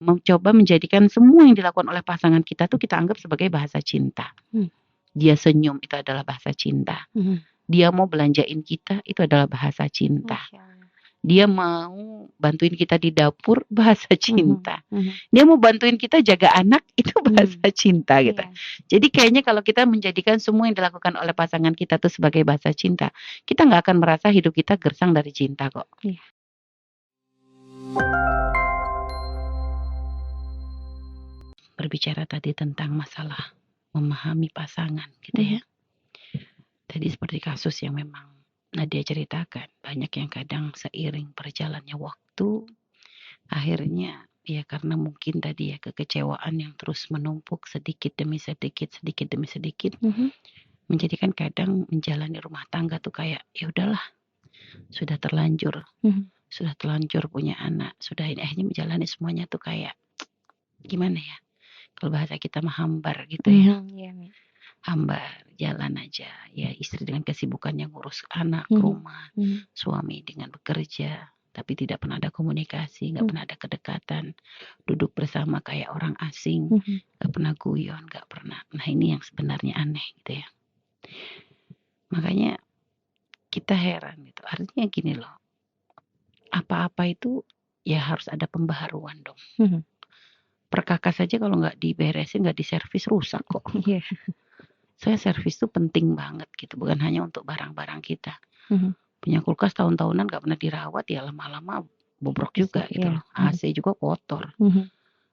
mencoba menjadikan semua yang dilakukan oleh pasangan kita tuh kita anggap sebagai bahasa cinta. Dia senyum itu adalah bahasa cinta. Dia mau belanjain kita itu adalah bahasa cinta. Dia mau bantuin kita di dapur bahasa cinta. Dia mau bantuin kita jaga anak itu bahasa cinta gitu. Jadi kayaknya kalau kita menjadikan semua yang dilakukan oleh pasangan kita tuh sebagai bahasa cinta, kita nggak akan merasa hidup kita gersang dari cinta kok. Berbicara tadi tentang masalah memahami pasangan gitu ya. Tadi seperti kasus yang memang Nadia ceritakan, banyak yang kadang seiring berjalannya waktu, akhirnya ya karena mungkin tadi ya kekecewaan yang terus menumpuk sedikit demi sedikit, menjadikan kadang menjalani rumah tangga tuh kayak ya udahlah, sudah terlanjur punya anak, sudah ini akhirnya menjalani semuanya tuh kayak gimana ya? Kalau bahasa kita mah hambar gitu ya. Hambar, jalan aja. Ya istri dengan kesibukannya ngurus anak, rumah, suami dengan bekerja, tapi tidak pernah ada komunikasi, nggak pernah ada kedekatan, duduk bersama kayak orang asing, nggak pernah guyon, nggak pernah. Nah ini yang sebenarnya aneh gitu ya. Makanya kita heran gitu. Artinya gini loh, apa-apa itu ya harus ada pembaharuan dong. Perkakas saja kalau nggak diberesin, nggak diservis rusak kok. Saya servis tuh penting banget gitu, bukan hanya untuk barang-barang kita. Punya kulkas tahun-tahunan nggak pernah dirawat ya lama-lama bobrok juga gitu loh. AC juga kotor.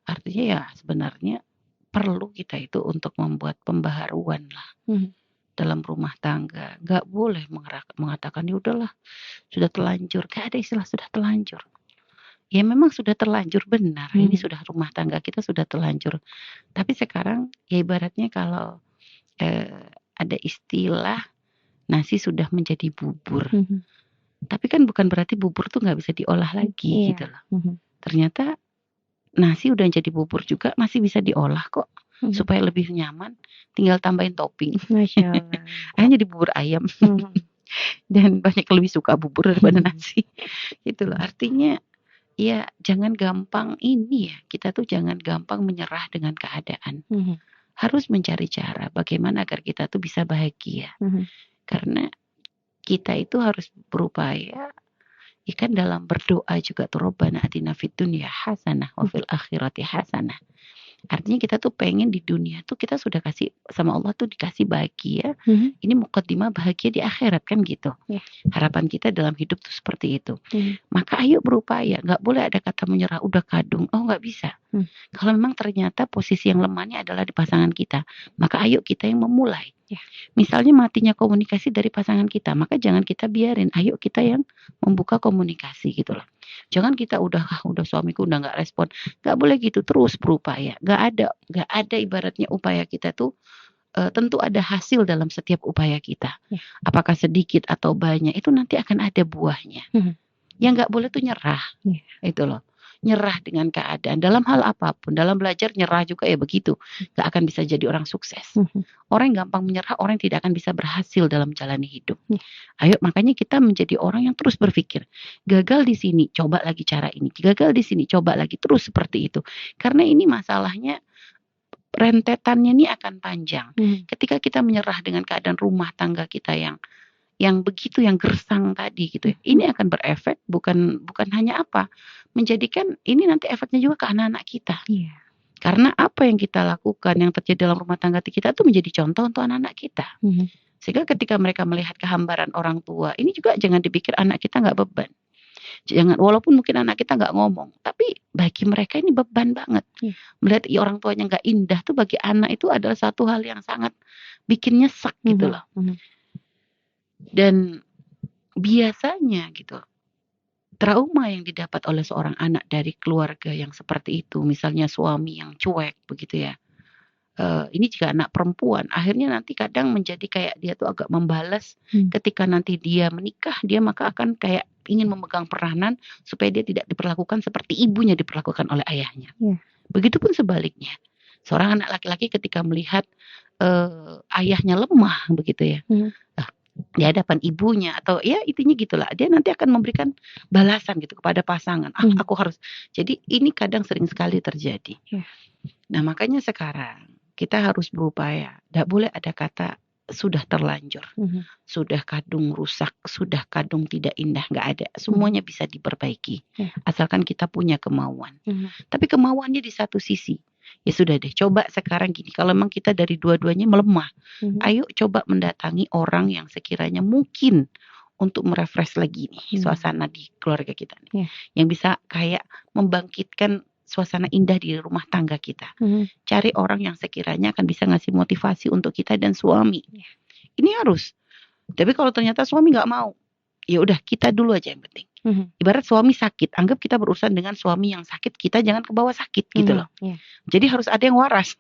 Artinya ya sebenarnya perlu kita itu untuk membuat pembaharuan lah dalam rumah tangga. Nggak boleh mengatakan ya udahlah sudah terlanjur. Gak ada istilah sudah terlanjur. Ya memang sudah terlanjur benar. Ini sudah rumah tangga kita sudah terlanjur. Tapi sekarang ya ibaratnya kalau ada istilah nasi sudah menjadi bubur. Tapi kan bukan berarti bubur tuh nggak bisa diolah lagi gitu loh. Ternyata nasi udah jadi bubur juga masih bisa diolah kok supaya lebih nyaman. Tinggal tambahin topping. Akhirnya jadi bubur ayam. Dan banyak yang lebih suka bubur daripada nasi. Gitu loh. Artinya ya jangan gampang ini ya. Kita tuh jangan gampang menyerah dengan keadaan. Harus mencari cara bagaimana agar kita tuh bisa bahagia. Karena kita itu harus berupaya ya kan dalam berdoa juga tuh Rabbana atina fid dunya hasanah wa fil akhirati hasanah. Artinya kita tuh pengen di dunia tuh kita sudah kasih sama Allah tuh dikasih bahagia. Ini muqaddimah bahagia di akhirat kan gitu. Harapan kita dalam hidup tuh seperti itu. Maka ayo berupaya, nggak boleh ada kata menyerah udah kadung. Oh nggak bisa. Kalau memang ternyata posisi yang lemahnya adalah di pasangan kita, maka ayo kita yang memulai. Misalnya matinya komunikasi dari pasangan kita, maka jangan kita biarin. Ayo kita yang membuka komunikasi gitu loh. Jangan kita udah suamiku udah nggak respon, nggak boleh gitu, terus berupaya. Nggak ada ibaratnya upaya kita tuh tentu ada hasil dalam setiap upaya kita. Apakah sedikit atau banyak itu nanti akan ada buahnya. Yang nggak boleh tuh nyerah, itu loh. Nyerah dengan keadaan dalam hal apapun, dalam belajar nyerah juga ya begitu, nggak akan bisa jadi orang sukses. Orang yang gampang menyerah, orang yang tidak akan bisa berhasil dalam menjalani hidup. Ayo makanya kita menjadi orang yang terus berpikir, gagal di sini, coba lagi cara ini, gagal di sini, coba lagi, terus seperti itu. Karena ini masalahnya rentetannya ini akan panjang. Ketika kita menyerah dengan keadaan rumah tangga kita yang begitu yang gersang tadi gitu. Ini akan berefek bukan hanya apa? Menjadikan ini nanti efeknya juga ke anak-anak kita. Karena apa yang kita lakukan yang terjadi dalam rumah tangga kita itu menjadi contoh untuk anak-anak kita. Sehingga ketika mereka melihat kehambaran orang tua, ini juga jangan dipikir anak kita nggak beban. Jangan, walaupun mungkin anak kita nggak ngomong, tapi bagi mereka ini beban banget. Melihat orang tuanya nggak indah tuh bagi anak itu adalah satu hal yang sangat bikin nyesek gitu loh. Dan biasanya gitu, trauma yang didapat oleh seorang anak dari keluarga yang seperti itu, misalnya suami yang cuek begitu ya. Ini jika anak perempuan, akhirnya nanti kadang menjadi kayak dia tuh agak membalas ketika nanti dia menikah, dia maka akan kayak ingin memegang peranan supaya dia tidak diperlakukan seperti ibunya diperlakukan oleh ayahnya. Begitupun sebaliknya, seorang anak laki-laki ketika melihat ayahnya lemah begitu ya, di hadapan ibunya atau ya intinya gitulah, dia nanti akan memberikan balasan gitu kepada pasangan. Aku harus. Jadi ini kadang sering sekali terjadi. Nah makanya sekarang kita harus berupaya. Tidak boleh ada kata sudah terlanjur, sudah kadung rusak, sudah kadung tidak indah, nggak ada. Semuanya bisa diperbaiki, asalkan kita punya kemauan. Tapi kemauannya di satu sisi. Ya sudah deh, coba sekarang gini, kalau memang kita dari dua-duanya melemah, ayo coba mendatangi orang yang sekiranya mungkin untuk merefresh lagi nih suasana di keluarga kita nih. Yang bisa kayak membangkitkan suasana indah di rumah tangga kita. Cari orang yang sekiranya akan bisa ngasih motivasi untuk kita dan suami. Ini harus. Tapi kalau ternyata suami nggak mau, ya udah kita dulu aja yang penting. Ibarat suami sakit, anggap kita berurusan dengan suami yang sakit, kita jangan kebawa sakit gitu loh. Jadi harus ada yang waras.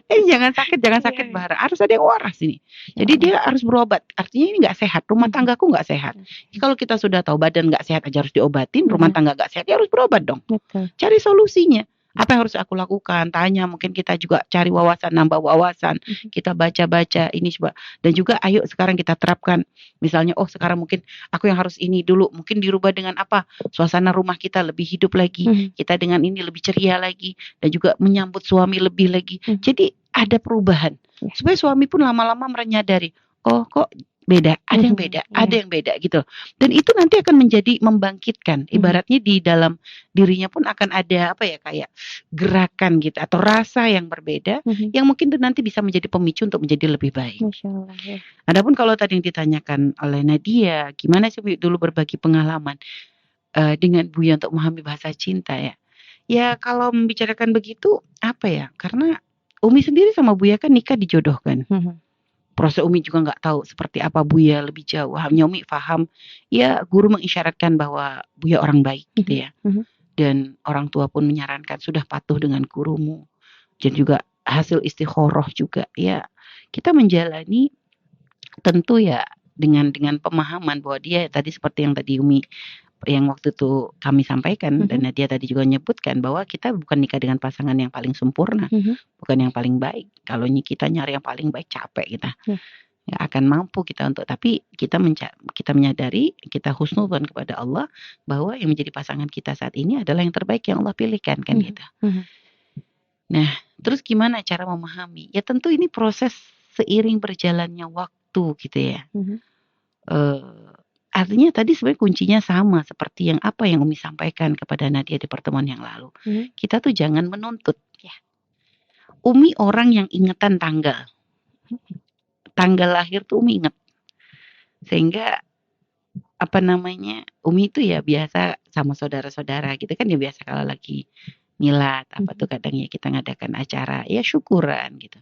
Jangan sakit bareng. Harus ada yang waras ini. Jadi dia harus berobat. Artinya ini nggak sehat. Rumah tanggaku nggak sehat. Kalau kita sudah tahu badan nggak sehat aja harus diobatin. Rumah tangga nggak sehat, ya harus berobat dong. Cari solusinya. Apa yang harus aku lakukan? Tanya, mungkin kita juga cari wawasan, nambah wawasan. Kita baca-baca ini coba. Dan juga ayo sekarang kita terapkan. Misalnya, sekarang mungkin aku yang harus ini dulu. Mungkin dirubah dengan apa? Suasana rumah kita lebih hidup lagi. Kita dengan ini lebih ceria lagi. Dan juga menyambut suami lebih lagi. Jadi ada perubahan. Supaya suami pun lama-lama menyadari, kok beda, ada yang beda gitu. Dan itu nanti akan menjadi membangkitkan. Ibaratnya di dalam dirinya pun akan ada kayak gerakan gitu atau rasa yang berbeda yang mungkin nanti bisa menjadi pemicu untuk menjadi lebih baik. Masya Allah, ya. Adapun kalau tadi yang ditanyakan oleh Nadia, gimana sih dulu berbagi pengalaman dengan Buya untuk memahami bahasa cinta ya? Ya kalau membicarakan begitu karena Umi sendiri sama Buya kan nikah dijodohkan. Proses Umi juga nggak tahu seperti apa Buya lebih jauh. Hanya Umi paham, ya guru mengisyaratkan bahwa Buya orang baik gitu ya. Dan orang tua pun menyarankan sudah patuh dengan gurumu. Dan juga hasil istikharah juga ya. Kita menjalani tentu ya dengan pemahaman bahwa dia tadi seperti yang tadi Umi yang waktu itu kami sampaikan dan Nadia tadi juga menyebutkan bahwa kita bukan nikah dengan pasangan yang paling sempurna, bukan yang paling baik. Kalau kita nyari yang paling baik capek kita, nggak akan mampu kita untuk. Tapi kita menyadari, kita husnudzon kepada Allah bahwa yang menjadi pasangan kita saat ini adalah yang terbaik yang Allah pilihkan kan gitu. Nah, terus gimana cara memahami? Ya tentu ini proses seiring berjalannya waktu gitu ya. Artinya tadi sebenarnya kuncinya sama seperti yang Umi sampaikan kepada Nadia di pertemuan yang lalu. Kita tuh jangan menuntut. Ya. Umi orang yang ingetan tanggal. Tanggal lahir tuh Umi inget. Sehingga Umi itu ya biasa sama saudara-saudara gitu kan ya biasa kalau lagi milad tuh kadang ya kita ngadakan acara ya syukuran gitu.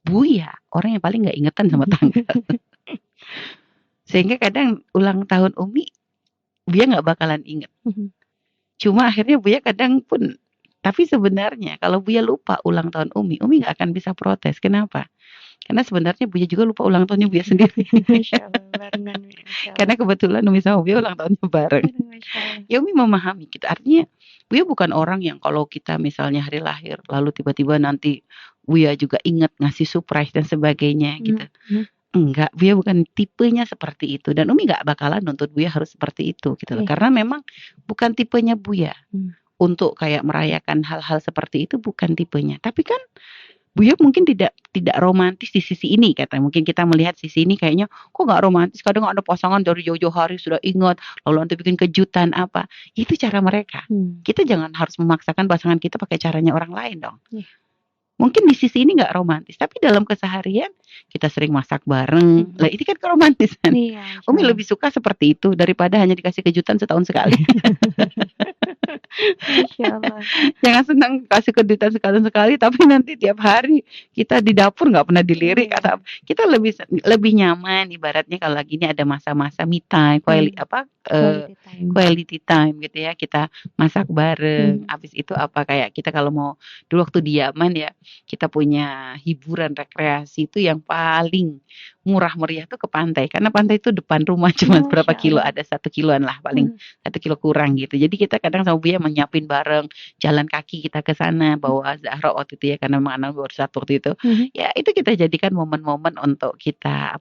Buya orang yang paling nggak ingetan sama tanggal. Sehingga kadang ulang tahun Umi, Buya nggak bakalan inget. Cuma akhirnya Buya kadang pun, tapi sebenarnya kalau Buya lupa ulang tahun Umi nggak akan bisa protes. Kenapa? Karena sebenarnya Buya juga lupa ulang tahunnya Buya sendiri. Karena kebetulan Umi sama Buya ulang tahunnya bareng. Ya Umi memahami gitu. Artinya Buya bukan orang yang kalau kita misalnya hari lahir, lalu tiba-tiba nanti Buya juga ingat ngasih surprise dan sebagainya gitu. Enggak, Buya bukan tipenya seperti itu. Dan Umi gak bakalan nuntut Buya harus seperti itu gitu loh. Karena memang bukan tipenya Buya. Untuk kayak merayakan hal-hal seperti itu bukan tipenya. Tapi kan Buya mungkin tidak romantis di sisi ini kata. Mungkin kita melihat sisi ini kayaknya kok gak romantis. Kadang ada pasangan dari jauh-jauh hari sudah ingat. Lalu nanti bikin kejutan apa. Itu cara mereka. Kita jangan harus memaksakan pasangan kita pakai caranya orang lain dong. Mungkin di sisi ini nggak romantis, tapi dalam keseharian kita sering masak bareng. Lah ini kan keromantisan. Umi lebih suka seperti itu daripada hanya dikasih kejutan setahun sekali. Jangan senang kasih kejutan sekali, tapi nanti tiap hari kita di dapur nggak pernah dilirik atau kita lebih nyaman. Ibaratnya kalau lagi ini ada masa-masa me time, quality time gitu ya. Kita masak bareng. Habis itu kayak kita kalau mau dulu waktu di Yaman ya. Kita punya hiburan rekreasi itu yang paling murah meriah tuh ke pantai. Karena pantai itu depan rumah cuma berapa kilo, ada 1 kiloan lah paling 1 kilo kurang gitu. Jadi kita kadang sama sama Buya menyiapin bareng, jalan kaki kita ke sana bawa Zahra waktu itu ya, karena memang anak baru 1 waktu itu. Ya itu kita jadikan momen-momen untuk kita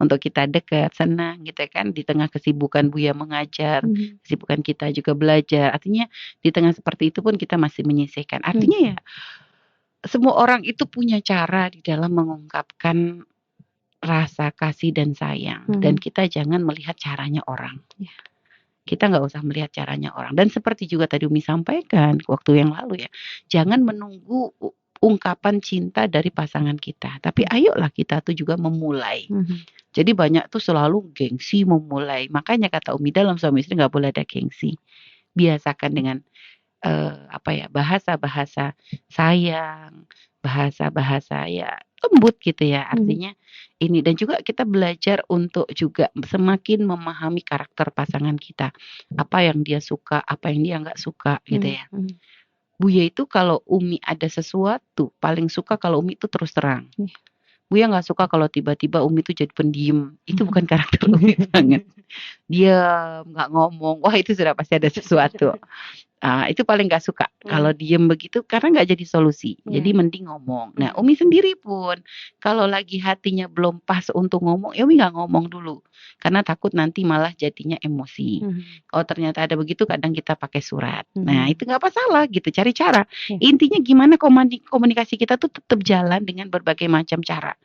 untuk kita dekat, senang gitu kan, di tengah kesibukan Buya mengajar, kesibukan kita juga belajar. Artinya di tengah seperti itu pun kita masih menyisihkan. Artinya ya semua orang itu punya cara di dalam mengungkapkan rasa kasih dan sayang, dan kita jangan melihat caranya orang. Kita nggak usah melihat caranya orang. Dan seperti juga tadi Umi sampaikan waktu yang lalu ya, jangan menunggu ungkapan cinta dari pasangan kita, tapi ayolah kita tuh juga memulai. Jadi banyak tuh selalu gengsi memulai. Makanya kata Umi, dalam suami istri nggak boleh ada gengsi. Biasakan dengan bahasa-bahasa sayang, bahasa-bahasa ya lembut gitu ya. Artinya ini, dan juga kita belajar untuk juga semakin memahami karakter pasangan kita. Apa yang dia suka, apa yang dia nggak suka gitu ya. Buya itu kalau Umi ada sesuatu, paling suka kalau Umi itu terus terang. Buya nggak suka kalau tiba-tiba Umi itu jadi pendiam. Itu bukan karakter Umi banget. Dia nggak ngomong, wah itu sudah pasti ada sesuatu. Itu paling nggak suka kalau diem begitu, karena nggak jadi solusi. Jadi mending ngomong. Nah, Umi sendiri pun kalau lagi hatinya belum pas untuk ngomong, ya Umi nggak ngomong dulu, karena takut nanti malah jadinya emosi. Kalau ternyata ada begitu, kadang kita pakai surat. Nah, itu nggak masalah gitu, cari cara. Intinya gimana komunikasi kita tuh tetap jalan dengan berbagai macam cara.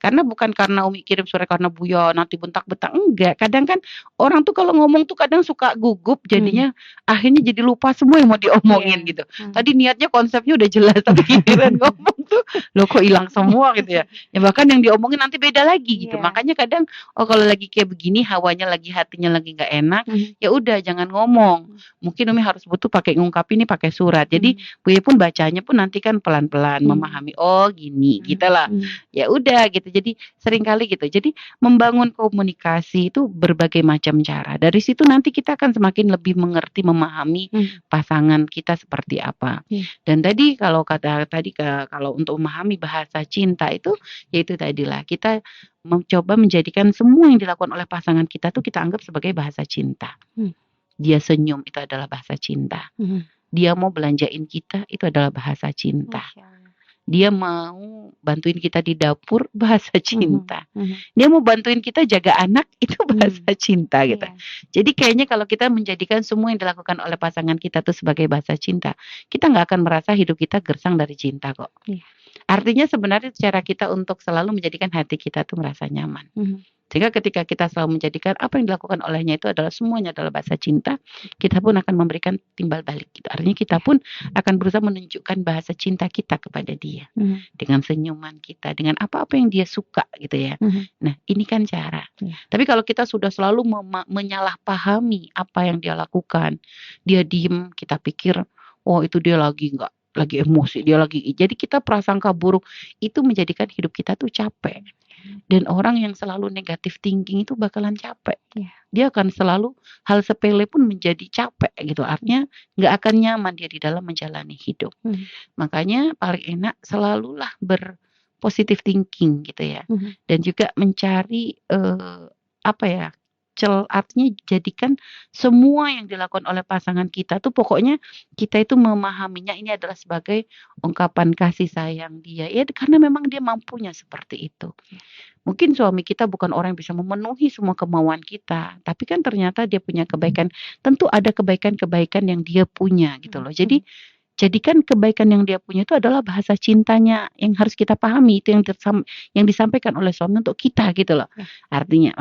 Karena bukan karena Umi kirim surat karena Buya nanti bentak-bentak, enggak. Kadang kan orang tuh kalau ngomong tuh kadang suka gugup, jadinya akhirnya jadi lupa semua yang mau diomongin gitu. Tadi niatnya konsepnya udah jelas, tapi giliran ngomong tuh lo kok hilang semua gitu ya. Ya bahkan yang diomongin nanti beda lagi gitu. Makanya kadang kalau lagi kayak begini, hawanya lagi, hatinya lagi nggak enak, ya udah jangan ngomong. Mungkin Umi harus butuh pakai ngungkapin ini pakai surat. Jadi Buya pun bacanya pun nanti kan pelan-pelan memahami, oh gini gitu lah. Ya udah gitu. Jadi seringkali gitu. Jadi membangun komunikasi itu berbagai macam cara. Dari situ nanti kita akan semakin lebih mengerti, memahami pasangan kita seperti apa. Dan tadi kalau kalau untuk memahami bahasa cinta itu, yaitu tadilah kita mencoba menjadikan semua yang dilakukan oleh pasangan kita tuh kita anggap sebagai bahasa cinta. Dia senyum, itu adalah bahasa cinta. Dia mau belanjain kita, itu adalah bahasa cinta. Dia mau bantuin kita di dapur, bahasa cinta. Dia mau bantuin kita jaga anak, itu bahasa cinta gitu. Jadi kayaknya kalau kita menjadikan semua yang dilakukan oleh pasangan kita tuh sebagai bahasa cinta, kita nggak akan merasa hidup kita gersang dari cinta kok. Artinya sebenarnya cara kita untuk selalu menjadikan hati kita tuh merasa nyaman. Sehingga ketika kita selalu menjadikan apa yang dilakukan olehnya itu adalah semuanya adalah bahasa cinta, kita pun akan memberikan timbal balik gitu. Artinya kita pun akan berusaha menunjukkan bahasa cinta kita kepada dia. Dengan senyuman kita, dengan apa-apa yang dia suka gitu ya. Nah, ini kan cara. Tapi kalau kita sudah selalu menyalahpahami apa yang dia lakukan, dia diem, kita pikir, oh itu dia lagi emosi, dia lagi. Jadi kita prasangka buruk itu menjadikan hidup kita tuh capek. Dan orang yang selalu negatif thinking itu bakalan capek. Dia akan selalu hal sepele pun menjadi capek gitu. Artinya nggak akan nyaman dia di dalam menjalani hidup. Makanya paling enak selalulah berpositif thinking gitu ya. Dan juga mencari artinya jadikan semua yang dilakukan oleh pasangan kita tuh pokoknya kita itu memahaminya ini adalah sebagai ungkapan kasih sayang dia. Ya karena memang dia mampunya seperti itu. Mungkin suami kita bukan orang yang bisa memenuhi semua kemauan kita, tapi kan ternyata dia punya kebaikan. Tentu ada kebaikan-kebaikan yang dia punya gitu loh. Jadi jadikan kebaikan yang dia punya itu adalah bahasa cintanya yang harus kita pahami, itu yang disampaikan oleh suami untuk kita gitu loh. Artinya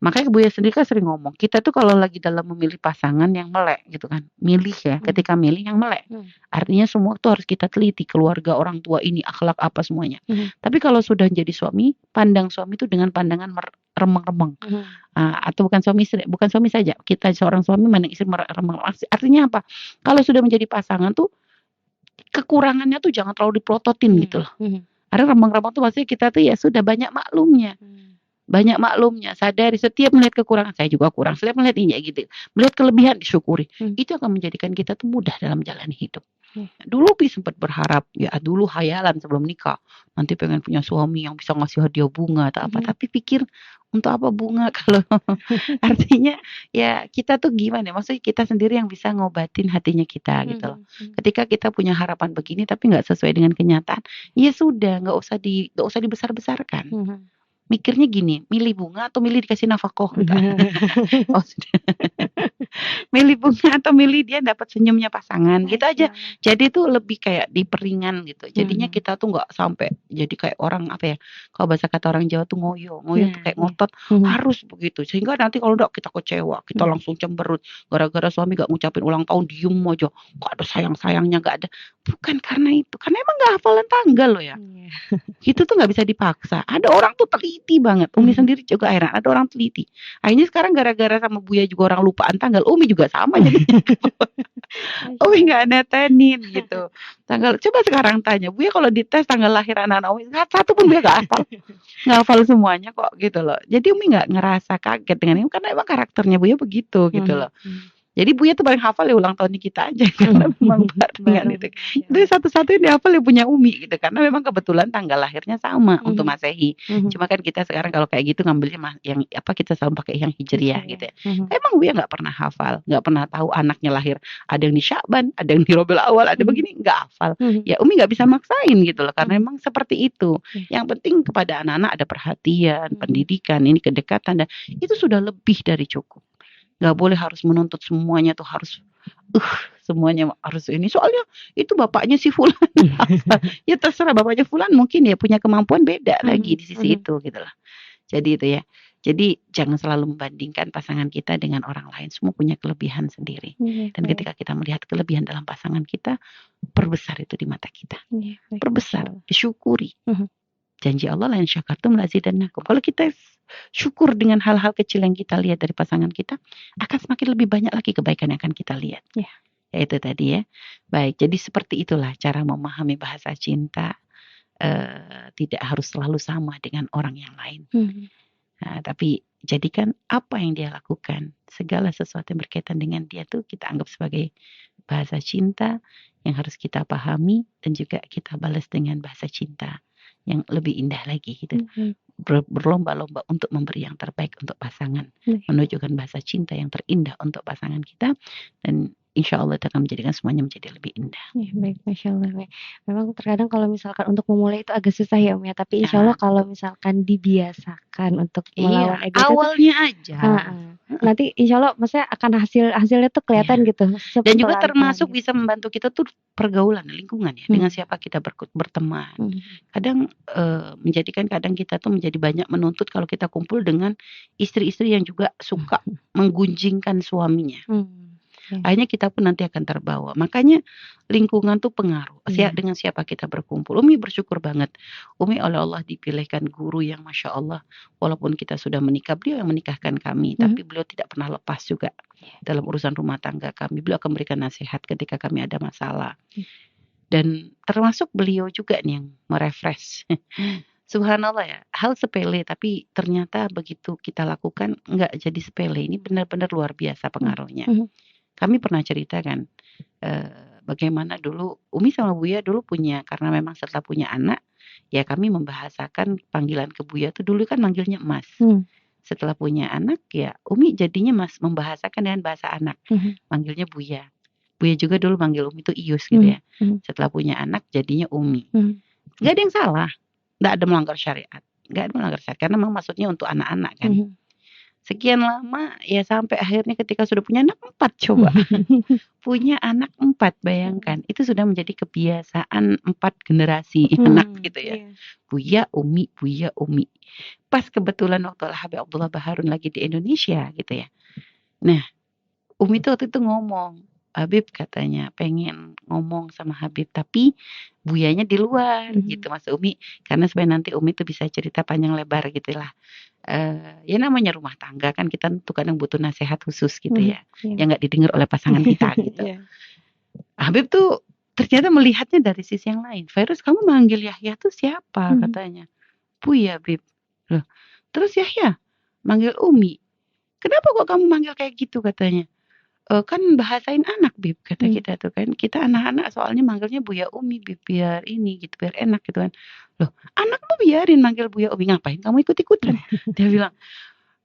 makanya Buya sendiri kan sering ngomong, kita tuh kalau lagi dalam memilih pasangan yang melek gitu kan, milih ya, ketika milih yang melek. Artinya semua tuh harus kita teliti, keluarga, orang tua ini, akhlak apa semuanya. Tapi kalau sudah jadi suami, pandang suami itu dengan pandangan remeng-remeng. Atau bukan suami saja, kita seorang suami mandang istri remeng. Artinya apa? Kalau sudah menjadi pasangan tuh kekurangannya tuh jangan terlalu dipelototin gitu loh. Ada remeng-remeng tuh maksudnya kita tuh ya sudah banyak maklumnya. Sadari setiap melihat kekurangan, saya juga kurang, setiap melihat ini gitu, melihat kelebihan disyukuri. Itu akan menjadikan kita tuh mudah dalam jalan hidup. Dulu sempat berharap, ya dulu hayalan sebelum nikah, nanti pengen punya suami yang bisa ngasih hadiah bunga atau apa, tapi pikir Untuk apa bunga kalau artinya ya kita tuh gimana? Maksudnya kita sendiri yang bisa ngobatin hatinya kita gitu loh. Ketika kita punya harapan begini tapi nggak sesuai dengan kenyataan, ya sudah nggak usah dibesar-besarkan. Mikirnya gini, milih bunga atau milih dikasih nafkah gitu. Oh, sudah. Milih bunga atau milih dia dapat senyumnya pasangan gitu aja. Jadi tuh lebih kayak diperingan gitu. Jadinya kita tuh nggak sampai jadi kayak orang apa ya? Kalau bahasa kata orang Jawa tuh ngoyo tuh kayak ngotot harus begitu. Sehingga nanti kalau enggak kita kecewa, kita langsung cemberut gara-gara suami nggak ngucapin ulang tahun diem aja. Nggak ada sayang-sayangnya nggak ada. Bukan karena itu, karena emang nggak hafalan tanggal loh ya. Gitu tuh nggak bisa dipaksa. Ada orang tuh teliti banget. Umi sendiri juga heran. Ada orang teliti. Akhirnya sekarang gara-gara sama Buya juga orang lupaan tanggal. Umi juga sama jadi. Umi nggak netenin gitu. Tanggal. Coba sekarang tanya Buya kalau dites tanggal lahir anak-anak Umi satu pun Buya nggak hafal. Nggak hafal semuanya kok gitu loh. Jadi Umi nggak ngerasa kaget dengan ini karena emang karakternya Buya begitu gitu loh. Jadi Buya tuh paling hafal ya ulang tahunnya kita aja karena memang barengan itu. Itu satu-satunya yang dihafal ya punya Umi gitu karena memang kebetulan tanggal lahirnya sama untuk Masehi. Cuma kan kita sekarang kalau kayak gitu ngambilnya yang apa kita selalu pakai yang Hijriah gitu ya. Emang Buya nggak pernah hafal, nggak pernah tahu anaknya lahir ada yang di Sya'ban, ada yang di Rabiul Awal, ada begini nggak hafal. Ya Umi nggak bisa maksain gitu loh karena memang seperti itu. Yang penting kepada anak-anak ada perhatian, pendidikan, ini kedekatan dan itu sudah lebih dari cukup. Nggak boleh harus menuntut semuanya tuh harus semuanya harus ini soalnya itu bapaknya si fulan ya terserah bapaknya fulan mungkin ya punya kemampuan beda lagi di sisi itu gitu lah. Jadi itu ya, jadi jangan selalu membandingkan pasangan kita dengan orang lain, semua punya kelebihan sendiri dan ketika kita melihat kelebihan dalam pasangan kita, perbesar itu di mata kita, perbesar, disyukuri. Janji Allah la in syakartum lazidannakum. Kalau kita syukur dengan hal-hal kecil yang kita lihat dari pasangan kita, akan semakin lebih banyak lagi kebaikan yang akan kita lihat. Ya itu tadi ya. Baik, jadi seperti itulah cara memahami bahasa cinta. Tidak harus selalu sama dengan orang yang lain. Nah, tapi jadikan apa yang dia lakukan, segala sesuatu yang berkaitan dengan dia tuh kita anggap sebagai bahasa cinta yang harus kita pahami dan juga kita balas dengan bahasa cinta yang lebih indah lagi gitu. Berlomba-lomba untuk memberi yang terbaik untuk pasangan, menunjukkan bahasa cinta yang terindah untuk pasangan kita dan insya Allah itu akan menjadikan semuanya menjadi lebih indah. Ya, baik, Masya Allah. Baik. Memang terkadang kalau misalkan untuk memulai itu agak susah ya Om ya, tapi insya Allah kalau misalkan dibiasakan untuk melawan ego awalnya itu, aja. Nanti insya Allah maksudnya akan hasilnya tuh kelihatan gitu. Dan juga termasuk bisa membantu kita tuh pergaulan, lingkungan ya, dengan siapa kita berteman. Kadang menjadikan kadang kita tuh menjadi banyak menuntut kalau kita kumpul dengan istri-istri yang juga suka menggunjingkan suaminya. Akhirnya kita pun nanti akan terbawa. Makanya lingkungan tuh pengaruh. Dengan siapa kita berkumpul. Umi bersyukur banget. Umi oleh Allah dipilihkan guru yang Masya Allah. Walaupun kita sudah menikah, beliau yang menikahkan kami. Tapi beliau tidak pernah lepas juga dalam urusan rumah tangga kami. Beliau akan memberikan nasihat ketika kami ada masalah. Dan termasuk beliau juga nih yang merefresh. Subhanallah ya, hal sepele tapi ternyata begitu kita lakukan nggak jadi sepele. Ini benar-benar luar biasa pengaruhnya. Kami pernah cerita kan bagaimana dulu Umi sama Buya dulu punya, karena memang setelah punya anak ya kami membahasakan panggilan ke Buya tuh dulu kan manggilnya Mas. Setelah punya anak ya Umi jadinya Mas, membahasakan dengan bahasa anak, manggilnya Buya. Buya juga dulu manggil Umi itu Ius gitu ya. Setelah punya anak jadinya Umi. Gak ada yang salah, gak ada melanggar syariat, karena memang maksudnya untuk anak-anak kan. Sekian lama ya sampai akhirnya ketika sudah punya anak 4 coba. Punya anak 4, bayangkan. Itu sudah menjadi kebiasaan 4 generasi anak gitu ya. Buya, Umi. Pas kebetulan waktu Habib Abdullah Baharun lagi di Indonesia gitu ya. Nah, Umi tuh waktu itu ngomong, Habib katanya pengen ngomong sama Habib tapi Buyanya di luar gitu Mas Umi. Karena supaya nanti Umi tuh bisa cerita panjang lebar gitu lah. Ya namanya rumah tangga kan kita tuh kadang butuh nasihat khusus gitu ya. Yang gak didengar oleh pasangan kita gitu. Habib tuh ternyata melihatnya dari sisi yang lain. Virus kamu manggil Yahya tuh siapa katanya. Buya Habib. Loh, terus Yahya manggil Umi. Kenapa kok kamu manggil kayak gitu katanya. kan bahasain anak Bib, kata kita tuh kan. Kita anak-anak soalnya manggilnya Buya Umi Bib, biar ini gitu, biar enak gitu kan. Loh, anakmu biarin manggil Buya Umi, ngapain kamu ikut-ikutan? Dia bilang,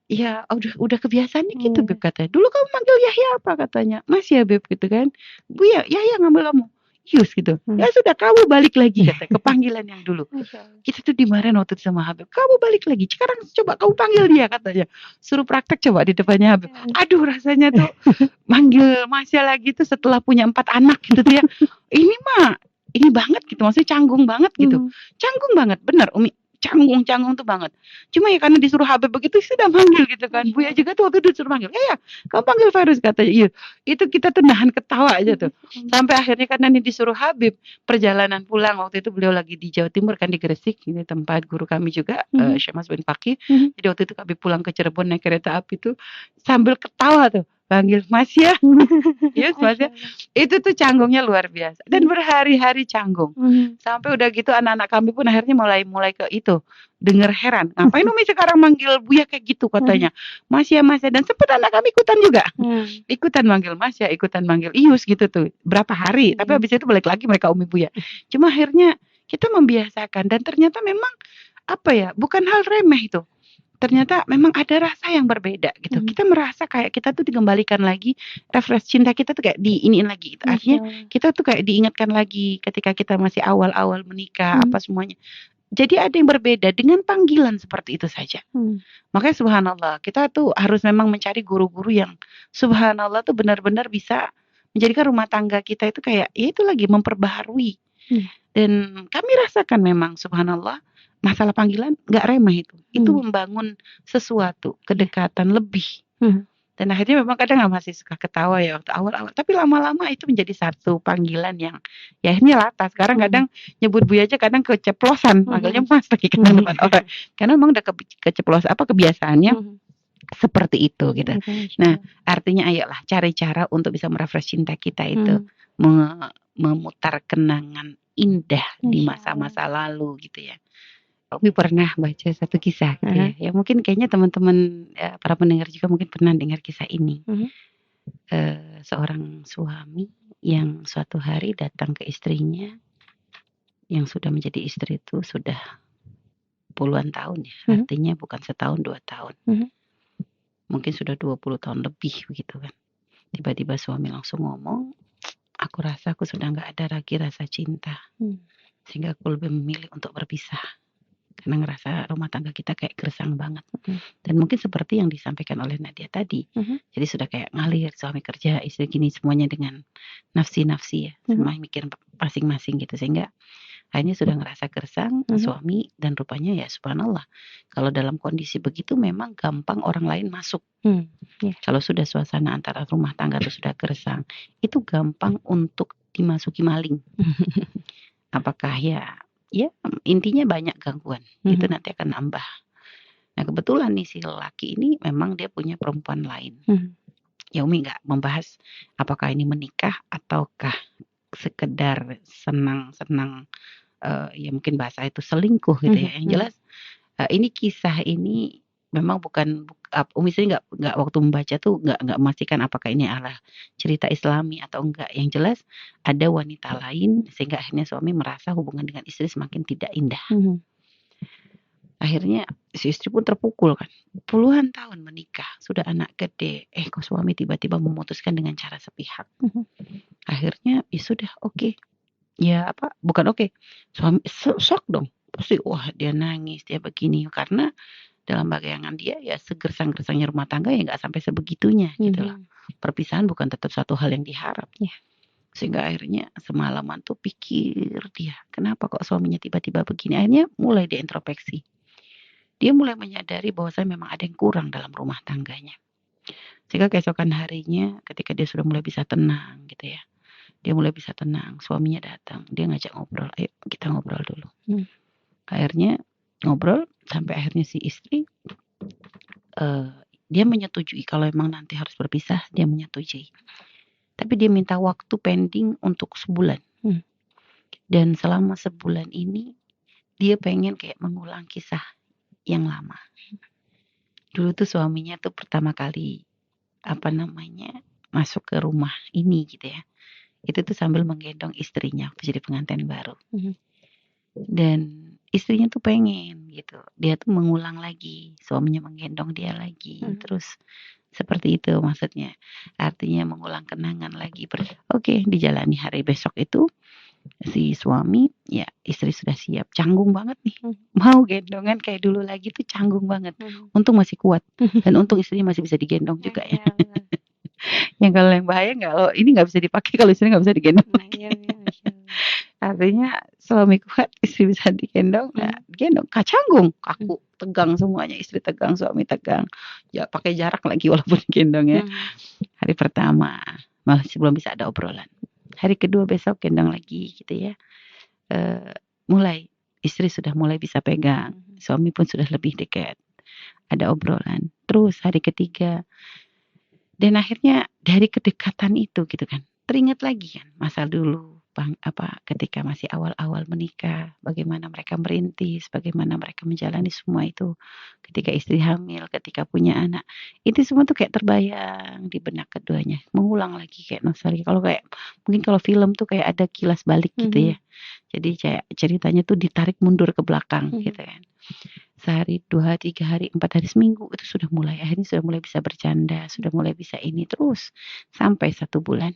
ya udah kebiasaannya gitu Beb katanya. Dulu kamu manggil Yahya apa katanya? Mas ya Beb gitu kan. Buya, Yahya ngambil kamu. Yus gitu. Ya sudah kamu balik lagi kata ke panggilan yang dulu. Kita tuh dimarahin waktu itu sama Habib. Kamu balik lagi. Sekarang coba kamu panggil dia katanya. Suruh praktek coba di depannya Habib. Aduh rasanya tuh manggil Masya lagi tuh setelah punya 4 anak gitu tuh ya. Ini mah ini banget gitu. Maksudnya canggung banget gitu. Canggung banget. Bener Umi. Canggung tuh banget. Cuma ya karena disuruh Habib begitu sudah manggil gitu kan. Buya juga tuh waktu itu disuruh manggil. Ya kamu panggil Fairuz katanya. Iya. Itu kita tuh nahan ketawa aja tuh. Sampai akhirnya karena ini disuruh Habib, perjalanan pulang waktu itu beliau lagi di Jawa Timur kan di Gresik, ini tempat guru kami juga, Syekh Mas bin Fakih. Jadi waktu itu kami pulang ke Cirebon naik kereta api tuh sambil ketawa tuh, panggil Mas ya. Yes, Mas ya. Itu tuh canggungnya luar biasa dan berhari-hari canggung. Sampai udah gitu anak-anak kami pun akhirnya mulai ke itu. Dengar heran, ngapain Umi sekarang manggil Buya kayak gitu katanya. Mas ya dan sempat anak kami ikutan juga. Ikutan manggil Mas ya, ikutan manggil Ius gitu tuh. Berapa hari, tapi habis itu balik lagi mereka Umi Buya. Cuma akhirnya kita membiasakan dan ternyata memang apa ya, bukan hal remeh itu. Ternyata memang ada rasa yang berbeda gitu. Kita merasa kayak kita tuh dikembalikan lagi, refresh cinta kita tuh kayak diiniin lagi gitu. Artinya kita tuh kayak diingatkan lagi ketika kita masih awal-awal menikah apa semuanya. Jadi ada yang berbeda dengan panggilan seperti itu saja. Makanya subhanallah, kita tuh harus memang mencari guru-guru yang subhanallah tuh benar-benar bisa menjadikan rumah tangga kita itu kayak ya itu lagi memperbaharui. Dan kami rasakan memang subhanallah masalah panggilan nggak remeh itu. Itu membangun sesuatu, kedekatan lebih. Dan akhirnya memang kadang masih suka ketawa ya waktu awal-awal. Tapi lama-lama itu menjadi satu panggilan yang ya akhirnya latah. Sekarang kadang nyebut Buya aja kadang keceplosan. Manggilnya Mas lagi kan depan orang. Karena memang udah keceplosan kebiasaannya seperti itu gitu. Nah artinya ayolah cari cara untuk bisa merefresh cinta kita itu. Memutar kenangan indah di masa-masa lalu gitu ya. Umi pernah baca satu kisah gitu ya. Ya mungkin kayaknya teman-teman para pendengar juga mungkin pernah dengar kisah ini. Seorang suami yang suatu hari datang ke istrinya yang sudah menjadi istri itu sudah puluhan tahun ya. Artinya bukan setahun 2 tahun. Mungkin sudah 20 tahun lebih begitu kan. Tiba-tiba suami langsung ngomong, aku rasa aku sudah gak ada lagi rasa cinta. Sehingga aku lebih memilih untuk berpisah. Karena ngerasa rumah tangga kita kayak gersang banget. Dan mungkin seperti yang disampaikan oleh Nadia tadi. Jadi sudah kayak ngalir suami kerja, istri gini semuanya dengan nafsi-nafsi ya. Semua mikir masing-masing gitu. Sehingga akhirnya sudah ngerasa gersang suami dan rupanya ya subhanallah. Kalau dalam kondisi begitu memang gampang orang lain masuk. Kalau sudah suasana antara rumah tangga itu sudah gersang. Itu gampang untuk dimasuki maling. Apakah ya intinya banyak gangguan. Itu nanti akan nambah. Nah kebetulan nih si lelaki ini memang dia punya perempuan lain. Ya Umi gak membahas apakah ini menikah ataukah sekedar senang-senang ya mungkin bahasa itu selingkuh gitu ya. Yang jelas ini kisah ini memang bukan Umi sendiri nggak waktu membaca tuh nggak memastikan apakah ini adalah cerita Islami atau enggak. Yang jelas ada wanita lain sehingga akhirnya suami merasa hubungan dengan istri semakin tidak indah. Akhirnya si istri pun terpukul kan. Puluhan tahun menikah, sudah anak gede. Kok suami tiba-tiba memutuskan dengan cara sepihak. Akhirnya ya sudah oke. Ya bukan oke. Suami shock dong. Pasti wah dia nangis, dia begini karena dalam bayangan dia ya segersang-gersangnya rumah tangga ya nggak sampai sebegitunya gitu loh. Perpisahan bukan tetap suatu hal yang diharap. Sehingga akhirnya semalaman tuh pikir dia, kenapa kok suaminya tiba-tiba begini. Akhirnya mulai dia introspeksi. Dia mulai menyadari bahwa saya memang ada yang kurang dalam rumah tangganya. Sehingga keesokan harinya ketika dia sudah mulai bisa tenang gitu ya. Dia mulai bisa tenang, suaminya datang, dia ngajak ngobrol, ayo kita ngobrol dulu. Akhirnya ngobrol sampai akhirnya si istri dia menyetujui kalau emang nanti harus berpisah, dia menyetujui. Tapi dia minta waktu pending untuk sebulan. Dan selama sebulan ini dia pengen kayak mengulang kisah yang lama. Dulu tuh suaminya tuh pertama kali masuk ke rumah ini gitu ya. Itu tuh sambil menggendong istrinya waktu jadi pengantin baru. Dan istrinya tuh pengen gitu. Dia tuh mengulang lagi, suaminya menggendong dia lagi. Terus seperti itu maksudnya. Artinya mengulang kenangan lagi. Oke, dijalani hari besok itu si suami, ya istri sudah siap, canggung banget nih, mau gendongan kayak dulu lagi tuh canggung banget. Untung masih kuat, dan untung istrinya masih bisa digendong juga ya. Yang kalau yang bahaya kalau ini nggak bisa dipakai, kalau istri nggak bisa digendong. Artinya suami kuat, istri bisa digendong, nah gendong, canggung, kaku, tegang semuanya, istri tegang, suami tegang, ya pakai jarak lagi walaupun gendong ya. Hari pertama masih belum bisa ada obrolan. Hari kedua besok gendong lagi gitu ya. Mulai istri sudah mulai bisa pegang, suami pun sudah lebih dekat. Ada obrolan. Terus hari ketiga, dan akhirnya dari kedekatan itu gitu kan, teringat lagi kan masa dulu ketika masih awal-awal menikah, bagaimana mereka merintis, bagaimana mereka menjalani semua itu ketika istri hamil, ketika punya anak, itu semua tuh kayak terbayang di benak keduanya, mengulang lagi kayak nostalgia. Kalau kayak mungkin kalau film tuh kayak ada kilas balik gitu ya, jadi kayak ceritanya tuh ditarik mundur ke belakang gitu kan. Sehari, 2, 3 hari, 4 hari, seminggu itu akhirnya sudah mulai bisa bercanda, sudah mulai bisa ini terus sampai 1 bulan.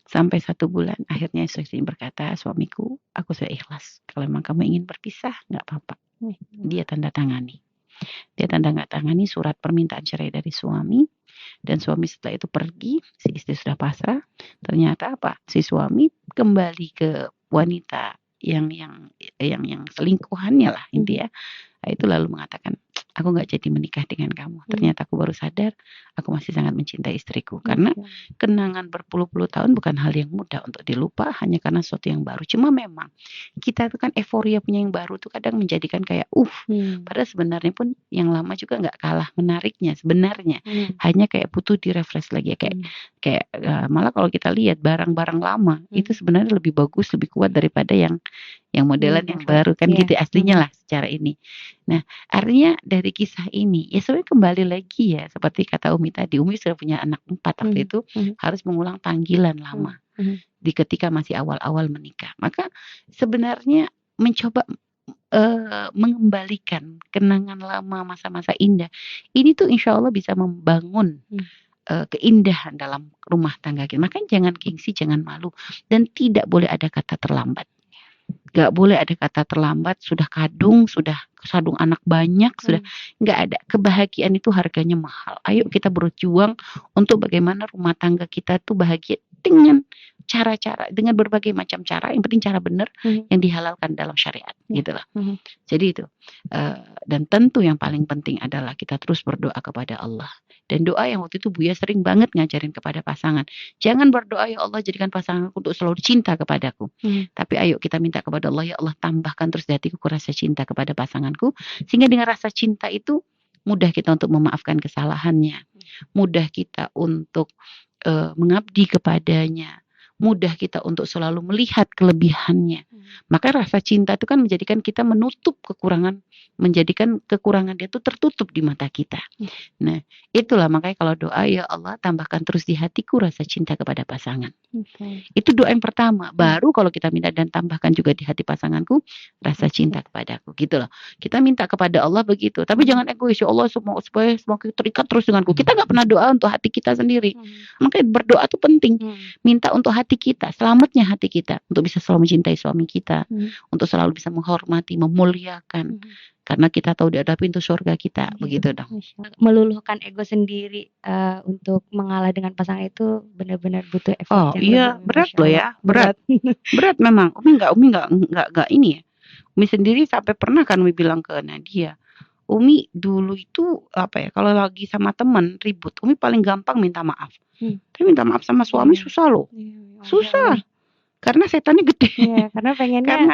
Sampai 1 bulan akhirnya istri berkata, suamiku, aku sudah ikhlas. Kalau memang kamu ingin berpisah, nggak apa-apa. Dia tanda tangani surat permintaan cerai dari suami, dan suami setelah itu pergi, si istri sudah pasrah. Ternyata apa? Si suami kembali ke wanita yang selingkuhannya lah intinya. Itu lalu mengatakan, aku nggak jadi menikah dengan kamu. Ternyata aku baru sadar aku masih sangat mencintai istriku. Karena kenangan berpuluh-puluh tahun bukan hal yang mudah untuk dilupa hanya karena sesuatu yang baru. Cuma memang kita itu kan euforia punya yang baru tuh kadang menjadikan kayak padahal sebenarnya pun yang lama juga nggak kalah menariknya sebenarnya. Hanya kayak butuh direfresh lagi ya. Kayak malah kalau kita lihat barang-barang lama itu sebenarnya lebih bagus, lebih kuat daripada yang modelan yang baru kan gitu aslinya lah secara ini. Nah, artinya dari kisah ini ya sebenarnya kembali lagi ya seperti kata Umi tadi, Umi sudah punya anak 4 waktu itu harus mengulang panggilan lama di ketika masih awal-awal menikah. Maka sebenarnya mencoba mengembalikan kenangan lama, masa-masa indah ini tuh insya Allah bisa membangun keindahan dalam rumah tangga kita. Makanya jangan gengsi, jangan malu, dan tidak boleh ada kata terlambat. Gak boleh ada kata terlambat, sudah kadung anak banyak, sudah gak ada. Kebahagiaan itu harganya mahal. Ayo kita berjuang untuk bagaimana rumah tangga kita tuh bahagia dengan cara-cara, dengan berbagai macam cara. Yang penting cara benar yang dihalalkan dalam syariat, gitu lah. Jadi itu. Dan tentu yang paling penting adalah kita terus berdoa kepada Allah. Dan doa yang waktu itu Buya sering banget ngajarin kepada pasangan. Jangan berdoa, ya Allah jadikan pasanganku untuk selalu cinta kepadaku. Tapi ayo kita minta kepada Allah, ya Allah tambahkan terus di hatiku rasa cinta kepada pasanganku. Sehingga dengan rasa cinta itu mudah kita untuk memaafkan kesalahannya. Mudah kita untuk mengabdi kepadanya. Mudah kita untuk selalu melihat kelebihannya. Maka rasa cinta itu kan menjadikan kita menutup kekurangan, menjadikan kekurangan dia itu tertutup di mata kita. Nah, itulah makanya kalau doa, ya Allah tambahkan terus di hatiku rasa cinta kepada pasangan. Itu doa yang pertama. Baru kalau kita minta dan tambahkan juga di hati pasanganku rasa cinta kepadaku, gitu loh. Kita minta kepada Allah begitu. Tapi jangan egois, ya Allah supaya semakin terikat terus denganku. Kita nggak pernah doa untuk hati kita sendiri. Makanya berdoa itu penting. Minta untuk hati kita, selamatnya hati kita, untuk bisa selalu mencintai suami kita, untuk selalu bisa menghormati, memuliakan, karena kita tahu di ada pintu surga kita, begitu dong. Meluluhkan ego sendiri untuk mengalah dengan pasangan itu benar-benar butuh effort. Oh iya, berat loh ya, berat memang. Umi nggak ini ya. Umi sendiri sampai pernah kan Umi bilang ke Nadia, Umi dulu itu kalau lagi sama teman ribut, Umi paling gampang minta maaf. Tapi minta maaf sama suami susah loh. Susah. Karena setannya gede. Iya, karena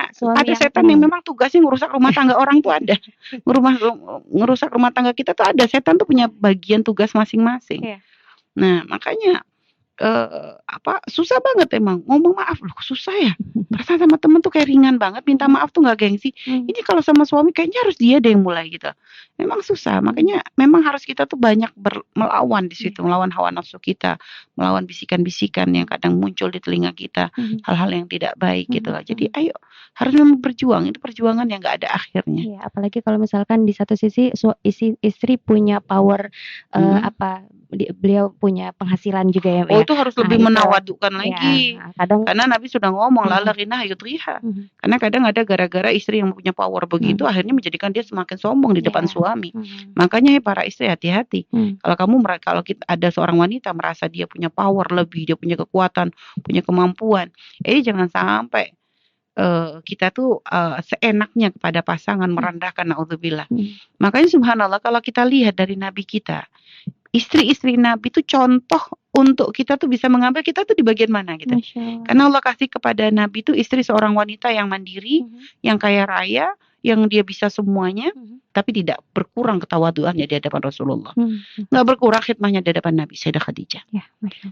ada setan yang memang tugasnya ngerusak rumah tangga orang tuh ada. Ngerusak rumah tangga kita tuh ada. Setan tuh punya bagian tugas masing-masing. Nah, makanya susah banget emang ngomong maaf loh, susah ya. Perasaan sama temen tuh kayak ringan banget, minta maaf tuh nggak gengsi. Ini kalau sama suami kayaknya harus dia deh yang mulai gitu. Memang susah, makanya memang harus kita tuh banyak melawan di situ, melawan hawa nafsu kita, melawan bisikan-bisikan yang kadang muncul di telinga kita, hal-hal yang tidak baik gitu loh. Jadi ayo harus memang berjuang, itu perjuangan yang nggak ada akhirnya. Iya, apalagi kalau misalkan di satu sisi istri punya power beliau punya penghasilan juga ya. Oh, itu harus lebih menawadukkan ya, lagi. kadang Karena Nabi sudah ngomong lala ghina yudriha. Karena kadang ada gara-gara istri yang punya power begitu akhirnya menjadikan dia semakin sombong di depan suami. Makanya para istri hati-hati. Kalau kita ada seorang wanita merasa dia punya power lebih, dia punya kekuatan, punya kemampuan, jangan sampai kita tuh seenaknya kepada pasangan merendahkan, naudzubillah. Makanya subhanallah kalau kita lihat dari Nabi kita, istri-istri Nabi itu contoh untuk kita tuh bisa mengambil kita tuh di bagian mana gitu. Karena Allah kasih kepada Nabi itu istri seorang wanita yang mandiri, yang kaya raya, yang dia bisa semuanya, tapi tidak berkurang ketawaduannya di hadapan Rasulullah. Nggak berkurang khidmahnya di hadapan Nabi Sayyidah Khadijah.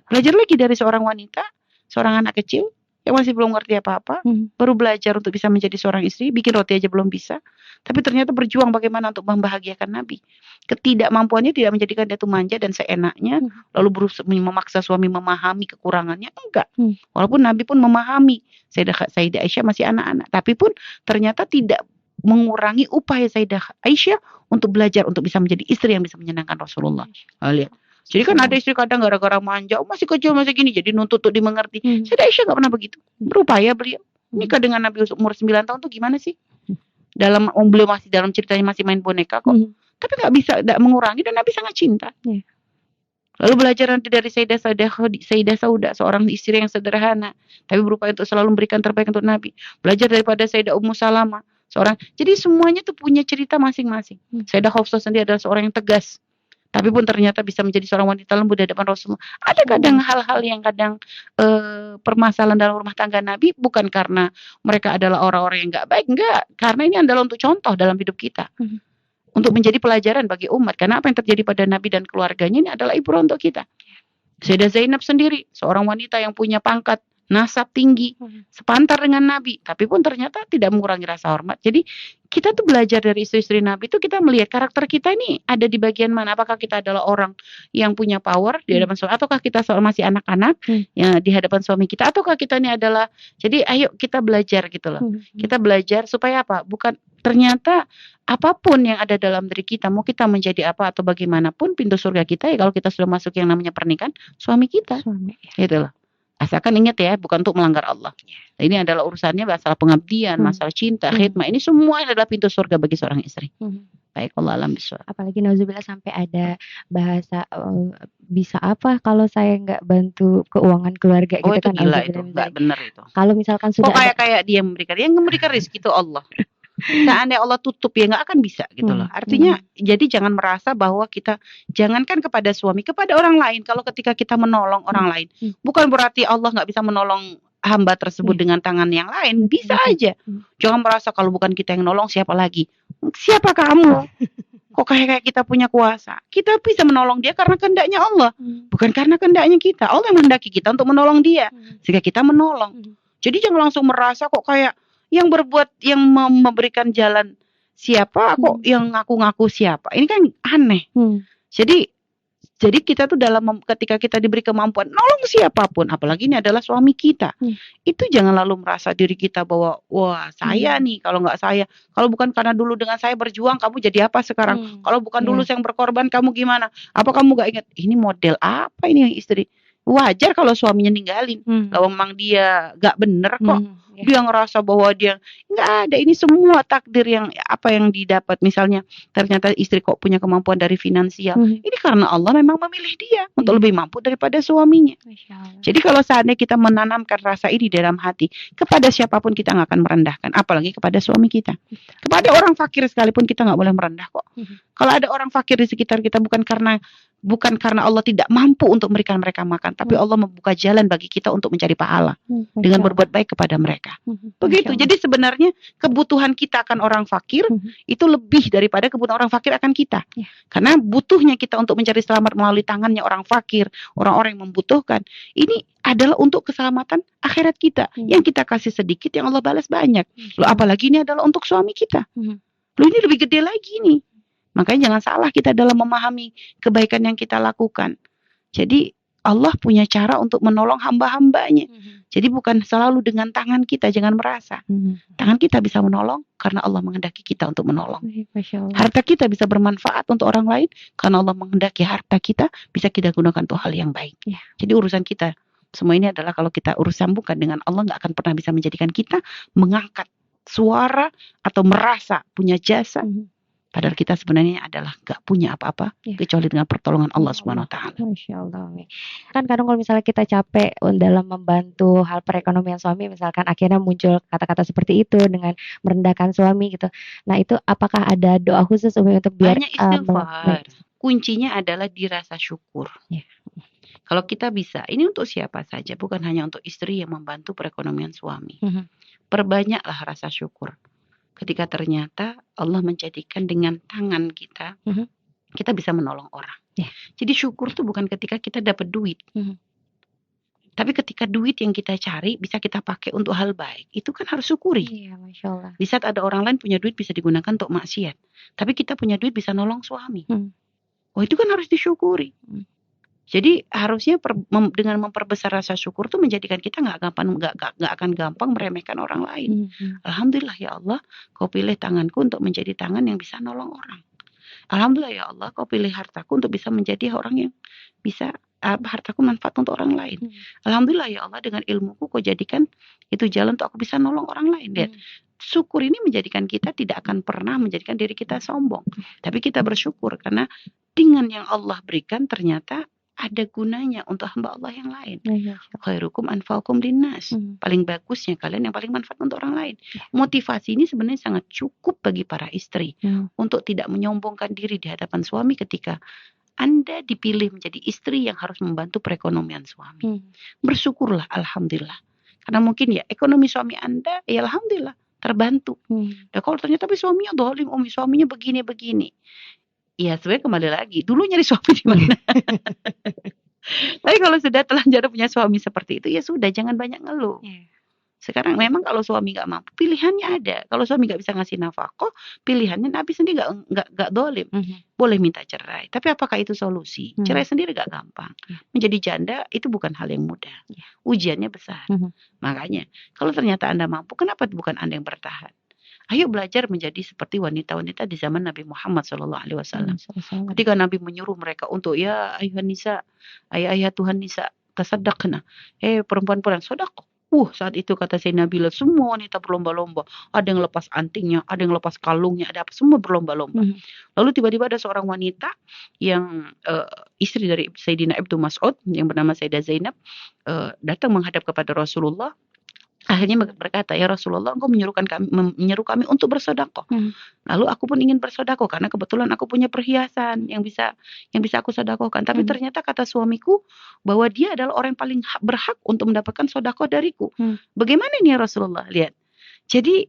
Belajar lagi dari seorang wanita, seorang anak kecil yang masih belum ngerti apa-apa, baru belajar untuk bisa menjadi seorang istri, bikin roti aja belum bisa, tapi ternyata berjuang bagaimana untuk membahagiakan Nabi. Ketidakmampuannya tidak menjadikan dia tuh manja dan seenaknya, lalu berusaha memaksa suami memahami kekurangannya, enggak. Walaupun Nabi pun memahami, Sayyidah Aisyah masih anak-anak, tapi pun ternyata tidak mengurangi upaya Sayyidah Aisyah untuk belajar untuk bisa menjadi istri yang bisa menyenangkan Rasulullah. Lihat. Jadi kan ada istri kadang gara-gara manja, masih kecil masih gini, jadi nuntut untuk dimengerti. Sayyidah Aisyah nggak pernah begitu. Berupaya beliau nikah dengan Nabi umur 9 tahun tuh gimana sih? Beliau masih dalam ceritanya masih main boneka kok. Tapi nggak bisa mengurangi dan Nabi sangat cinta. Lalu belajar nanti dari Sayyidah Saudah, seorang istri yang sederhana, tapi berupaya untuk selalu memberikan terbaik untuk Nabi. Belajar daripada Sayyidah Ummu Salamah, jadi semuanya tuh punya cerita masing-masing. Sayyidah Hafsah sendiri adalah seorang yang tegas, tapi pun ternyata bisa menjadi seorang wanita lembut di hadapan Rasulullah. Ada kadang hal-hal yang kadang permasalahan dalam rumah tangga Nabi bukan karena mereka adalah orang-orang yang nggak baik, enggak. Karena ini adalah untuk contoh dalam hidup kita. Untuk menjadi pelajaran bagi umat. Karena apa yang terjadi pada Nabi dan keluarganya ini adalah ibrah untuk kita. Sayyidah Zainab sendiri, seorang wanita yang punya pangkat, nasab tinggi, sepantar dengan Nabi, tapi pun ternyata tidak mengurangi rasa hormat. Jadi kita tuh belajar dari istri-istri Nabi itu, kita melihat karakter kita ini ada di bagian mana. Apakah kita adalah orang yang punya power di hadapan suami, ataukah kita masih anak-anak ya di hadapan suami kita, ataukah kita ini adalah, jadi ayo kita belajar gitu loh. Kita belajar supaya apa? Bukan ternyata apapun yang ada dalam diri kita, mau kita menjadi apa atau bagaimanapun, pintu surga kita ya kalau kita sudah masuk yang namanya pernikahan, suami kita. Gitu loh. Asalkan ingat ya, bukan untuk melanggar Allah. Ini adalah urusannya masalah pengabdian, masalah cinta, khidmah. Ini semua adalah pintu surga bagi seorang istri. Baik, Allah alam bisawab. Apalagi nauzubillah sampai ada bahasa bisa apa kalau saya nggak bantu keuangan keluarga gitu itu kan. Gila itu, nggak benar itu. Kalau misalkan sudah kayak dia memberikan, yang memberikan rezeki itu Allah. Seandainya Allah tutup ya nggak akan bisa gitu loh. Artinya jadi jangan merasa bahwa kita, jangankan kepada suami, kepada orang lain. Kalau ketika kita menolong orang lain, bukan berarti Allah nggak bisa menolong hamba tersebut dengan tangan yang lain. Bisa aja. Jangan merasa kalau bukan kita yang nolong siapa lagi. Siapa kamu? Kok kayak kita punya kuasa? Kita bisa menolong dia karena kehendaknya Allah, bukan karena kehendaknya kita. Allah yang menghendaki kita untuk menolong dia, sehingga kita menolong. Jadi jangan langsung merasa kok kayak yang berbuat, yang memberikan jalan siapa, kok yang ngaku-ngaku siapa. Ini kan aneh. Jadi kita tuh ketika kita diberi kemampuan nolong siapapun, apalagi ini adalah suami kita, itu jangan lalu merasa diri kita bahwa wah saya nih, kalau nggak saya, kalau bukan karena dulu dengan saya berjuang, kamu jadi apa sekarang? Kalau bukan dulu saya berkorban, kamu gimana? Apa kamu nggak ingat? Ini model apa ini yang istri? Wajar kalau suaminya ninggalin. Kalau memang dia gak bener kok, dia ngerasa bahwa dia nggak ada. Ini semua takdir yang apa yang didapat. Misalnya ternyata istri kok punya kemampuan dari finansial, ini karena Allah memang memilih dia untuk lebih mampu daripada suaminya. Jadi kalau seandainya kita menanamkan rasa ini dalam hati, kepada siapapun kita nggak akan merendahkan, apalagi kepada suami kita. Kepada orang fakir sekalipun kita nggak boleh merendah kok. Kalau ada orang fakir di sekitar kita, bukan karena Bukan karena Allah tidak mampu untuk memberikan mereka makan, tapi Allah membuka jalan bagi kita untuk mencari pahala dengan berbuat baik kepada mereka. Begitu. Jadi sebenarnya kebutuhan kita akan orang fakir itu lebih daripada kebutuhan orang fakir akan kita. Karena butuhnya kita untuk mencari selamat melalui tangannya orang fakir, orang-orang yang membutuhkan, ini adalah untuk keselamatan akhirat kita. Yang kita kasih sedikit, yang Allah balas banyak. Loh, apalagi ini adalah untuk suami kita. Loh, ini lebih gede lagi nih. Makanya jangan salah kita dalam memahami kebaikan yang kita lakukan. Jadi Allah punya cara untuk menolong hamba-hambanya. Jadi bukan selalu dengan tangan kita, jangan merasa. Tangan kita bisa menolong karena Allah menghendaki kita untuk menolong. Harta kita bisa bermanfaat untuk orang lain karena Allah menghendaki harta kita bisa kita gunakan untuk hal yang baik. Jadi urusan kita semua ini adalah kalau kita sambungkan dengan Allah, nggak akan pernah bisa menjadikan kita mengangkat suara atau merasa punya jasa. Padahal kita sebenarnya adalah gak punya apa-apa kecuali dengan pertolongan Allah Subhanahu wa taala. Masya Allah. Kan kadang kalau misalnya kita capek dalam membantu hal perekonomian suami, misalkan akhirnya muncul kata-kata seperti itu dengan merendahkan suami gitu. Nah, itu apakah ada doa khusus Umi untuk biar banyak istighfar. Kuncinya adalah dirasa syukur. Kalau kita bisa, ini untuk siapa saja, bukan hanya untuk istri yang membantu perekonomian suami. Perbanyaklah rasa syukur. Ketika ternyata Allah menjadikan dengan tangan kita, kita bisa menolong orang. Jadi syukur itu bukan ketika kita dapat duit. Tapi ketika duit yang kita cari bisa kita pakai untuk hal baik, itu kan harus syukuri. Masya Allah. Di saat ada orang lain punya duit bisa digunakan untuk maksiat. Tapi kita punya duit bisa nolong suami. Itu kan harus disyukuri. Jadi harusnya dengan memperbesar rasa syukur tuh menjadikan kita nggak akan gampang meremehkan orang lain. Alhamdulillah ya Allah, Kau pilih tanganku untuk menjadi tangan yang bisa nolong orang. Alhamdulillah ya Allah, Kau pilih hartaku untuk bisa menjadi orang yang bisa hartaku manfaat untuk orang lain. Alhamdulillah ya Allah, dengan ilmuku Kau jadikan itu jalan untuk aku bisa nolong orang lain. Dan syukur ini menjadikan kita tidak akan pernah menjadikan diri kita sombong. Tapi kita bersyukur karena dengan yang Allah berikan ternyata ada gunanya untuk hamba Allah yang lain. Khairukum anfa'ukum linnas. Paling bagusnya kalian yang paling manfaat untuk orang lain. Motivasi ini sebenarnya sangat cukup bagi para istri untuk tidak menyombongkan diri di hadapan suami ketika Anda dipilih menjadi istri yang harus membantu perekonomian suami. Bersyukurlah, alhamdulillah. Karena mungkin ya ekonomi suami Anda, ya alhamdulillah terbantu. Ya kalau ternyata tapi suaminya dolim, suaminya begini-begini. Ya sebenarnya kembali lagi, dulu nyari suami di mana? Tapi kalau sudah telanjur punya suami seperti itu, ya sudah, jangan banyak ngeluh. Sekarang memang kalau suami nggak mampu, pilihannya ada. Kalau suami nggak bisa ngasih nafkah, pilihannya Nabi sendiri nggak dolim. Boleh minta cerai. Tapi apakah itu solusi? Cerai sendiri nggak gampang. Menjadi janda itu bukan hal yang mudah. Ujiannya besar. Makanya kalau ternyata Anda mampu, kenapa bukan Anda yang bertahan? Ayo belajar menjadi seperti wanita-wanita di zaman Nabi Muhammad SAW. Ketika Nabi menyuruh mereka untuk ya ayuhan nisa, ayah Tuhan nisa, tasaddaqna. Perempuan-perempuan sedekah. Saat itu kata Sayyidina Bilal, semua wanita berlomba-lomba. Ada yang lepas antingnya, ada yang lepas kalungnya, ada apa, semua berlomba-lomba. Lalu tiba-tiba ada seorang wanita yang istri dari Sayyidina Ibnu Mas'ud yang bernama Sayyidah Zainab datang menghadap kepada Rasulullah. Akhirnya berkata, ya Rasulullah, Engkau menyuruh kami untuk bersedekah. Lalu aku pun ingin bersedekah karena kebetulan aku punya perhiasan yang bisa aku sedekahkan. Tapi ternyata kata suamiku bahwa dia adalah orang yang paling berhak untuk mendapatkan sedekah dariku. Bagaimana ini ya Rasulullah? Lihat. Jadi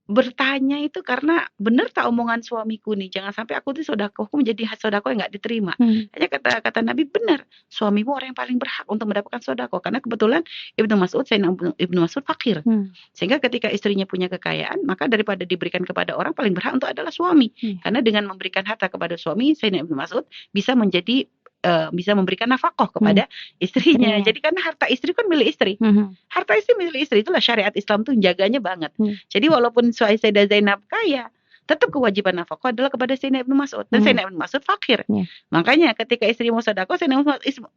bertanya itu karena benar tak omongan suamiku nih, jangan sampai aku tuh sedekahku menjadi sedekah yang nggak diterima. Hanya kata Nabi, benar, suamimu orang yang paling berhak untuk mendapatkan sedekah karena kebetulan Ibnu Mas'ud fakir. Sehingga ketika istrinya punya kekayaan, maka daripada diberikan kepada orang, paling berhak untuk adalah suami. Karena dengan memberikan harta kepada suami, Sayyidina Ibnu Mas'ud bisa memberikan nafkah kepada istrinya. Jadi karena harta istri kan milik istri. Harta istri milik istri, itulah syariat Islam tuh menjaganya banget. Jadi walaupun Sayyidah Zainab kaya, tetap kewajiban nafkah adalah kepada Sayyidina Ibnu Mas'ud. Dan Sayyidina Ibnu Mas'ud fakir. Makanya ketika istri mau sedekah, Sayyidina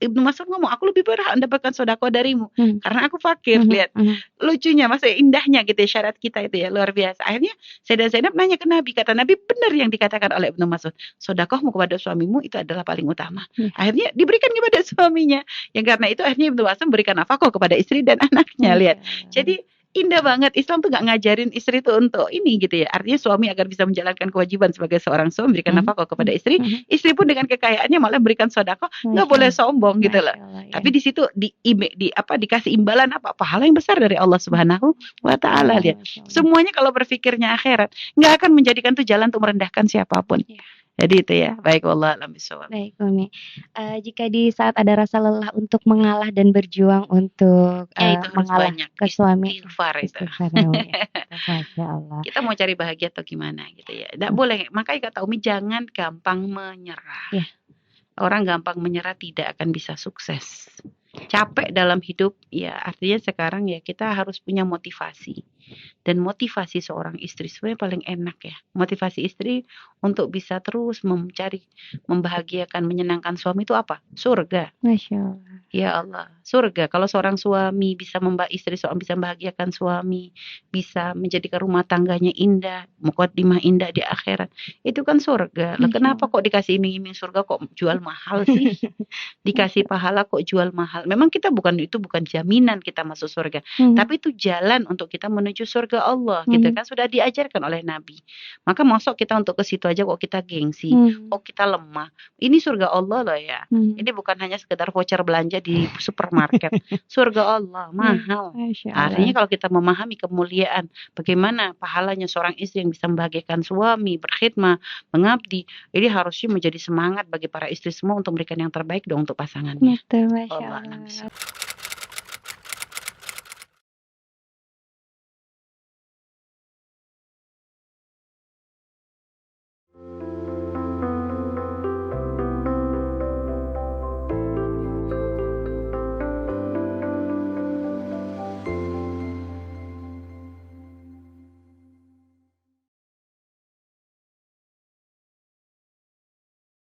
Ibnu Mas'ud ngomong, aku lebih berhak mendapatkan sedekah darimu karena aku fakir. Lihat lucunya, masa indahnya gitu ya syariat kita itu ya, luar biasa. Akhirnya Sayyidah Zainab nanya ke Nabi, kata Nabi, benar yang dikatakan oleh Ibnu Mas'ud, sedekahmu kepada suamimu itu adalah paling utama. Akhirnya diberikan kepada suaminya. Yang karena itu akhirnya Ibnu Mas'ud memberikan nafkah kepada istri dan anaknya. Lihat. Jadi Indah banget. Islam tuh nggak ngajarin istri tuh untuk ini gitu ya. Artinya suami agar bisa menjalankan kewajiban sebagai seorang suami memberikan nafkah kepada istri. Istri pun dengan kekayaannya malah berikan sedekah. Nggak boleh sombong gitu loh. Tapi di situ dikasih imbalan apa? Pahala yang besar dari Allah Subhanahu wa Ta'ala. Lihat, semuanya kalau berpikirnya akhirat, nggak akan menjadikan tuh jalan untuk merendahkan siapapun. Jadi itu ya. Baik, wallah alam bisawab. Baik, Umi. Jika di saat ada rasa lelah untuk mengalah dan berjuang untuk itu mengalah banyak ke suami, istighfar itu. Masya Allah. Kita mau cari bahagia atau gimana gitu ya. Nggak boleh. Makanya kata Umi, jangan gampang menyerah. Orang gampang menyerah tidak akan bisa sukses. Capek dalam hidup, ya artinya sekarang ya kita harus punya motivasi. Dan motivasi seorang istri sebenarnya paling enak ya. Motivasi istri untuk bisa terus mencari, membahagiakan, menyenangkan suami itu apa? Surga. Masya Allah. Ya Allah, surga. Kalau seorang suami bisa istri seorang bisa membahagiakan suami, bisa menjadikan rumah tangganya indah, muqaddimah indah di akhirat, itu kan surga. Lah kenapa kok dikasih iming-iming surga kok jual mahal sih? Dikasih pahala kok jual mahal. Memang itu bukan jaminan kita masuk surga, tapi itu jalan untuk kita menuju surga Allah, gitu kan sudah diajarkan oleh Nabi. Maka masuk kita untuk ke situ aja kok kita gengsi, kok kita lemah. Ini surga Allah loh ya. Ini bukan hanya sekedar voucher belanja di supermarket. Surga Allah mahal. Artinya kalau kita memahami kemuliaan, bagaimana pahalanya seorang istri yang bisa membahagiakan suami, berkhidmat, mengabdi, ini harusnya menjadi semangat bagi para istri semua untuk memberikan yang terbaik dong untuk pasangannya. Betul, Masya Allah.